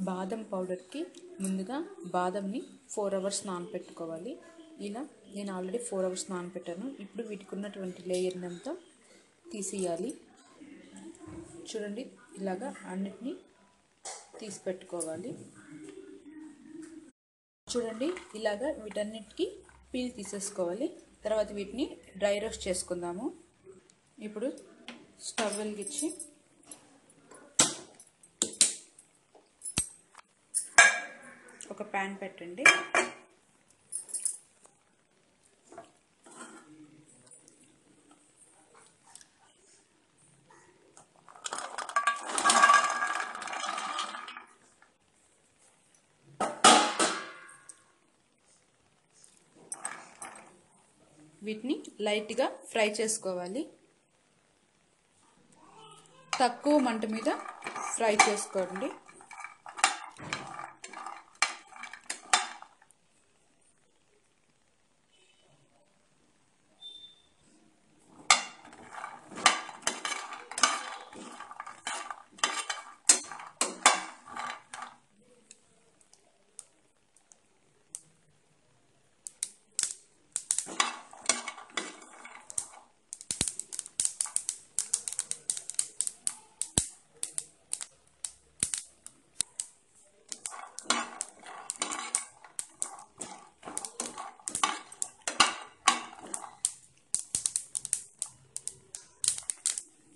బాదం పౌడర్కి ముందుగా బాదంని 4 అవర్స్ నానబెట్టుకోవాలి. ఇలా నేను ఆల్రెడీ 4 అవర్స్ నానబెట్టాను. ఇప్పుడు వీటికి ఉన్నటువంటి లేయర్ని అంతా తీసేయాలి. చూడండి, ఇలాగా అన్నిటినీ తీసి పెట్టుకోవాలి. చూడండి, ఇలాగా వీటన్నిటికీ పీల్ తీసేసుకోవాలి. తర్వాత వీటిని డ్రై రోస్ట్ చేసుకుందాము. ఇప్పుడు స్టవ్ వెలిగించి ఒక ప్యాన్ పెట్టండి. వీటిని లైట్గా ఫ్రై చేసుకోవాలి. తక్కువ మంట మీద ఫ్రై చేసుకోండి.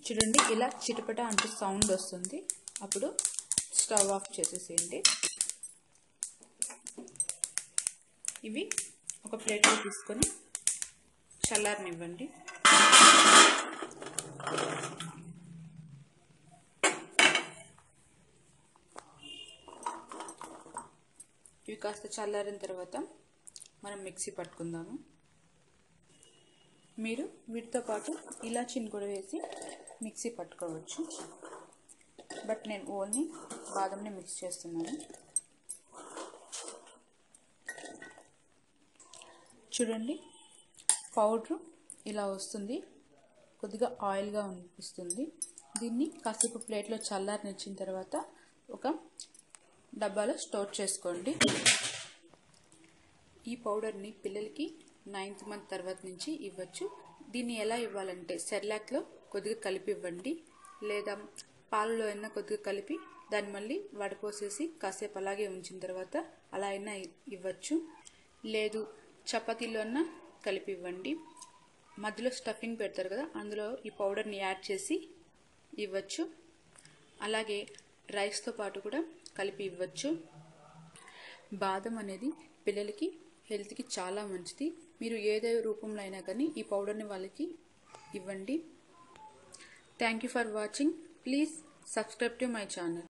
చూడండి, ఇలా చిటపట అంటూ సౌండ్ వస్తుంది. అప్పుడు స్టవ్ ఆఫ్ చేసేసేయండి. ఇవి ఒక ప్లేట్లో తీసుకొని చల్లారనివ్వండి. ఇవి కాస్త చల్లారిన తర్వాత మనం మిక్సీ పట్టుకుందాము. మీరు వీటితో పాటు ఇలాచీని కూడా వేసి మిక్సీ పట్టుకోవచ్చు. బట్ నేను ఓన్లీ బాదంని మిక్స్ చేస్తున్నాను. చూడండి, పౌడరు ఇలా వస్తుంది. కొద్దిగా ఆయిల్గా అనిపిస్తుంది. దీన్ని కాసేపు ప్లేట్లో చల్లారనిచ్చిన తర్వాత ఒక డబ్బాలో స్టోర్ చేసుకోండి. ఈ పౌడర్ని పిల్లలకి 9th మంత్ తర్వాత నుంచి ఇవ్వచ్చు. దీన్ని ఎలా ఇవ్వాలంటే సెర్లాక్లో కొద్దిగా కలిపి ఇవ్వండి, లేదా పాలలో అయినా కొద్దిగా కలిపి దాన్ని మళ్ళీ వడపోసేసి కాసేపు అలాగే ఉంచిన తర్వాత అలా అయినా ఇవ్వచ్చు. లేదు చపాతీలో అయినా కలిపి ఇవ్వండి. మధ్యలో స్టఫింగ్ పెడతారు కదా, అందులో ఈ పౌడర్ని యాడ్ చేసి ఇవ్వచ్చు. అలాగే రైస్తో పాటు కూడా కలిపి ఇవ్వచ్చు. బాదం అనేది పిల్లలకి హెల్త్కి చాలా మంచిది. మీరు ఏదే రూపంలో అయినా కానీ ఈ పౌడర్ని వాళ్ళకి ఇవ్వండి. Thank you for watching. Please subscribe to my channel.